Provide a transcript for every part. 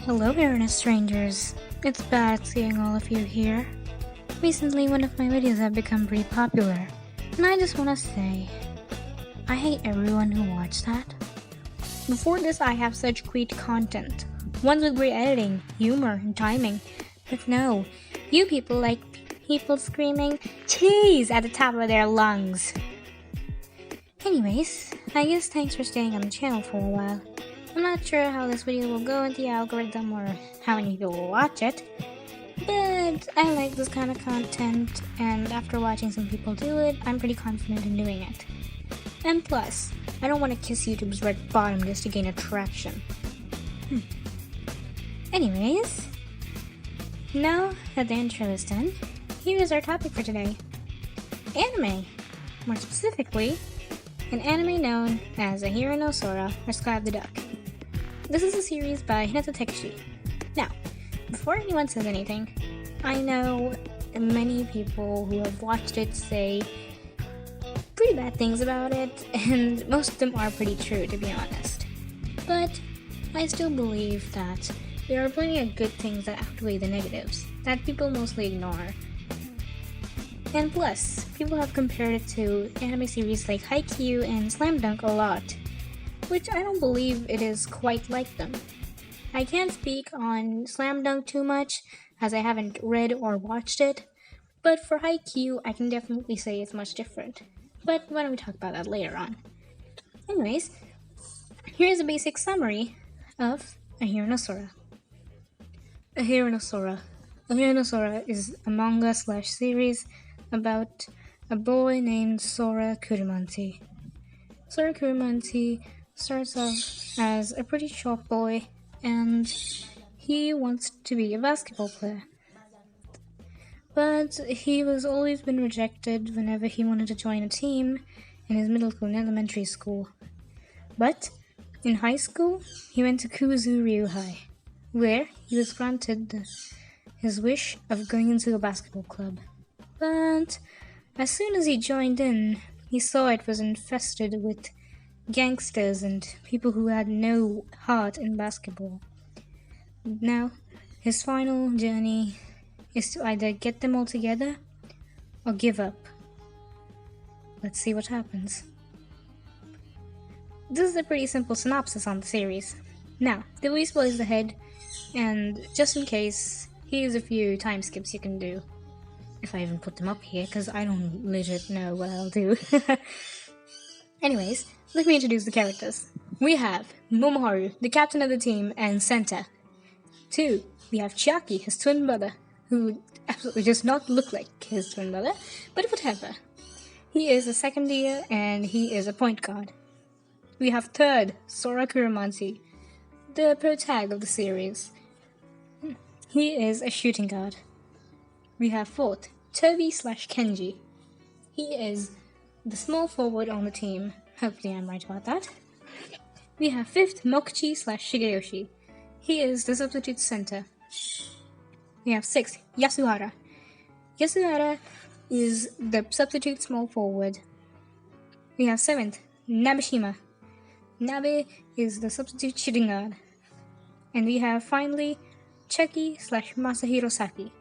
Hello, internet strangers. It's bad seeing all of you here. Recently, one of my videos have become pretty popular, and I just want to say, I hate everyone who watched that. Before this, I have such great content, ones with great editing, humor, and timing. But no, you people like people screaming cheese at the top of their lungs. Anyways, I guess thanks for staying on the channel for a while. I'm not sure how this video will go in the algorithm or how many people will watch it, but I like this kind of content, and after watching some people do it, I'm pretty confident in doing it. And plus, I don't want to kiss YouTube's red bottom just to gain attraction. Anyways, now that the intro is done, here is our topic for today. Anime! More specifically, an anime known as Ahiru No Sora or Sky of the Duck. This is a series by Hinata Takeshi. Now, before anyone says anything, I know many people who have watched it say pretty bad things about it, and most of them are pretty true, to be honest. But I still believe that there are plenty of good things that outweigh the negatives, that people mostly ignore. And plus, people have compared it to anime series like Haikyuu and Slam Dunk a lot, which I don't believe it is quite like them. I can't speak on Slam Dunk too much, as I haven't read or watched it, but for Haikyuu, I can definitely say it's much different. But why don't we talk about that later on? Anyways, here's a basic summary of Ahiru No Sora. Ahiru No Sora. Ahiru No Sora is a manga/series about a boy named Sora Kurumanti. Sora Kurumanti starts off as a pretty short boy, and he wants to be a basketball player. But he was always been rejected whenever he wanted to join a team in his middle school and elementary school. But in high school, he went to Kuzuryu High, where he was granted his wish of going into a basketball club. But as soon as he joined in, he saw it was infested with gangsters and people who had no heart in basketball. Now, his final journey is to either get them all together or give up. Let's see what happens. This is a pretty simple synopsis on the series. Now, the way spoils ahead, and just in case, here's a few time skips you can do. If I even put them up here, because I don't legit know what I'll do. Anyways, let me introduce the characters. We have Momoharu, the captain of the team, and Senta. 2, we have Chiaki, his twin brother, who absolutely does not look like his twin brother, but whatever. He is a second year, and he is a point guard. We have 3rd, Sora Kurumanti, the protag of the series. He is a shooting guard. We have 4th, Toby/Kenji. He is the small forward on the team. Hopefully I'm right about that. We have 5th, Mokuchi/Shigeyoshi. He is the substitute center. We have 6th, Yasuhara. Yasuhara is the substitute small forward. We have 7th, Nabeshima. Nabe is the shooting guard. And we have finally Chucky/Masahiro Saki,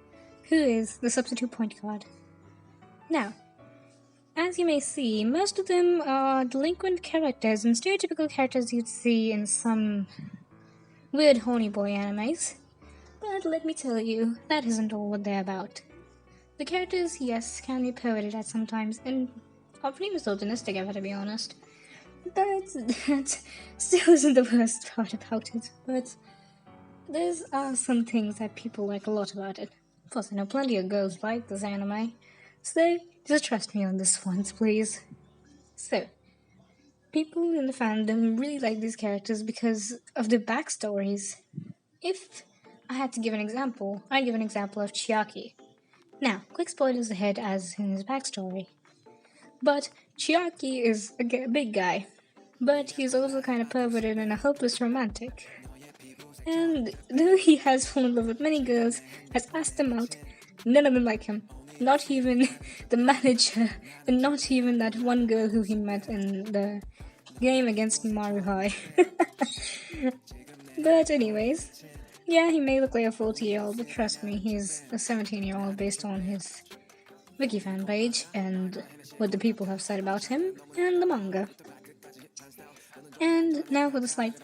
who is the substitute point guard. Now, as you may see, most of them are delinquent characters and stereotypical characters you'd see in some weird horny boy animes. But let me tell you, that isn't all what they're about. The characters, yes, can be perverted at sometimes, and are pretty misogynistic, if I to be honest. But that still isn't the worst part about it. But there's some things that people like a lot about it. Plus, I know plenty of girls like this anime, so just trust me on this once, please. So, people in the fandom really like these characters because of their backstories. If I had to give an example, I'd give an example of Chiaki. Now, quick spoilers ahead as in his backstory. But Chiaki is a big guy, but he's also kind of perverted and a hopeless romantic. And though he has fallen in love with many girls, has asked them out, none of them like him. Not even the manager, and not even that one girl who he met in the game against Maru High. But anyways, Yeah, he may look like a 40-year-old, but trust me, he's a 17-year-old based on his Wiki fan page and what the people have said about him and the manga. And now for the slight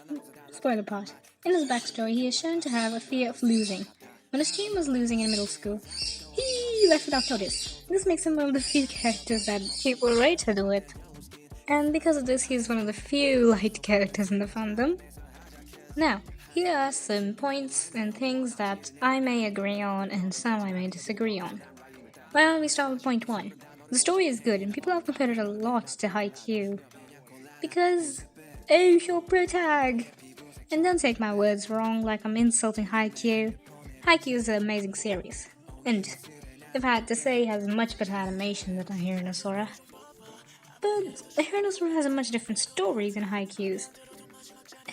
spoiler part. In his backstory, he is shown to have a fear of losing. When his team was losing in middle school, he left without notice. This makes him one of the few characters that people rated with. And because of this, he is one of the few light characters in the fandom. Now, here are some points and things that I may agree on and some I may disagree on. Well, we start with point 1. The story is good and people have compared it a lot to Haikyuu. Because, oh, your protag! And don't take my words wrong like I'm insulting Haikyuu. Haikyuu is an amazing series. And, if I had to say, it has much better animation than Ahiru No Sora. But Ahiru No Sora has a much different story than Haikyuu's.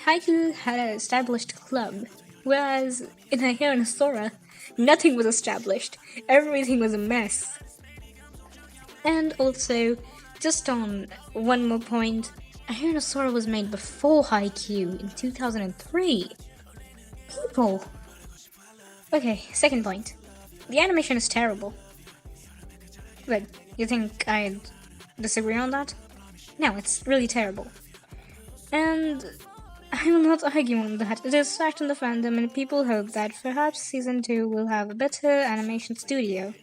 Haikyuu had an established club, whereas in Ahiru No Sora, nothing was established. Everything was a mess. And also, just on one more point, Ahiru No Sora was made before Haikyuu in 2003. People! Okay, second point. The animation is terrible. But you think I'd disagree on that? No, it's really terrible. And I will not argue on that. It is fact in the fandom, and people hope that perhaps season 2 will have a better animation studio.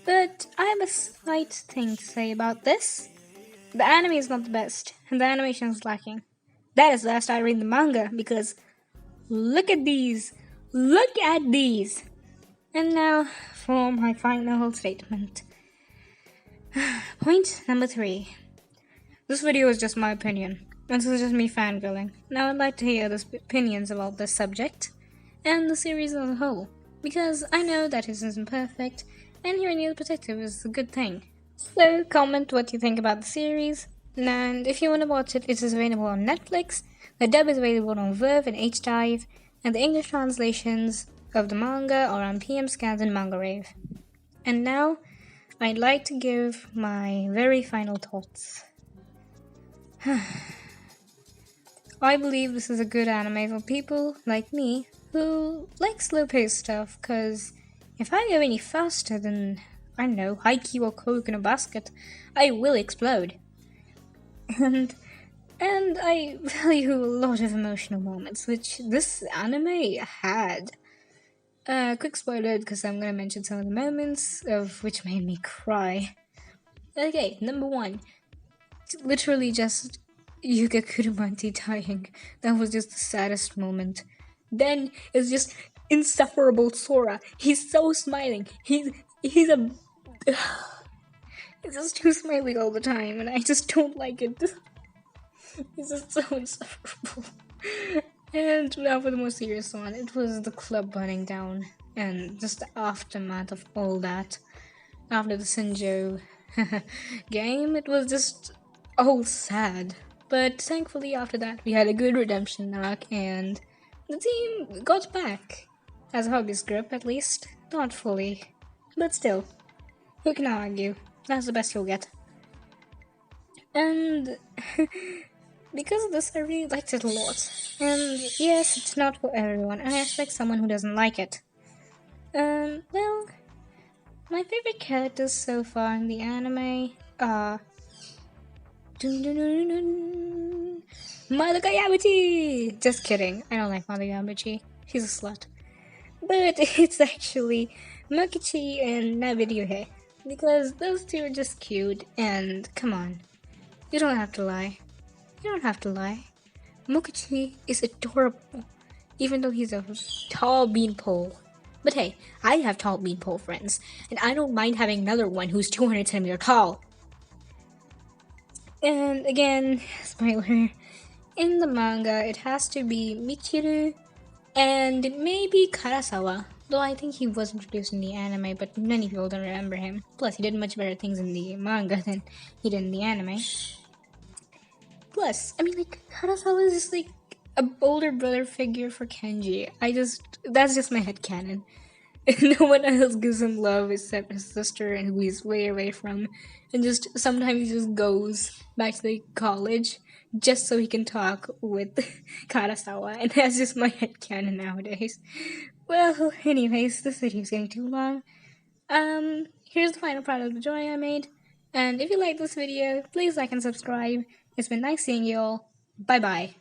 But I have a slight thing to say about this. The anime is not the best, and the animation is lacking. That is why I started reading the manga, because look at these! Look at these! And now for my final statement. Point number 3. This video is just my opinion. This is just me fangirling. Now I'd like to hear the opinions about this subject and the series as a whole, because I know that it isn't perfect, and hearing your perspective is a good thing. So comment what you think about the series, and if you want to watch it, it is available on Netflix, the dub is available on Verve and H-Dive, and the English translations of the manga are on PM Scans and Manga Rave. And now, I'd like to give my very final thoughts. I believe this is a good anime for people like me who like slow-paced stuff, cause if I go any faster than, I don't know, Haikyuu or Coke in a basket, I will explode. And I value a lot of emotional moments, which this anime had. Quick spoiler, because I'm gonna mention some of the moments of which made me cry. Okay, number 1. Literally just Yuga Kurumanti dying. That was just the saddest moment. Then it's just insufferable Sora. He's so smiling. He's he's just too smiley all the time, and I just don't like it. He's just so insufferable. And now for the more serious one, it was the club burning down, and just the aftermath of all that. After the Sinjo game, it was just all sad. But thankfully after that, we had a good redemption arc, and the team got back. As a hobbyist group, at least. Not fully. But still, who can argue? That's the best you'll get. And because of this, I really liked it a lot. And yes, it's not for everyone, and I expect someone who doesn't like it. Well, my favorite characters so far in the anime are Madoka Yabuchi! Just kidding, I don't like Madoka Yabuchi. She's a slut. But it's actually Mokichi and Nabiryuhei, because those two are just cute, and come on, you don't have to lie. You don't have to lie. Mokichi is adorable, even though he's a tall beanpole. But hey, I have tall beanpole friends, and I don't mind having another one who's 200 centimeters tall. And again, spoiler, in the manga it has to be Michiru and maybe Karasawa, though I think he was introduced in the anime, but many people don't remember him. Plus, he did much better things in the manga than he did in the anime. Plus, I mean, like, Karasawa is just like a older brother figure for Kenji. That's just my headcanon. No one else gives him love except his sister, and who he's way away from. And just sometimes he just goes back to the college just so he can talk with Karasawa. And that's just my headcanon nowadays. Well, anyways, this video's getting too long. Here's the final product of the drawing I made. And if you like this video, please like and subscribe. It's been nice seeing you all. Bye bye.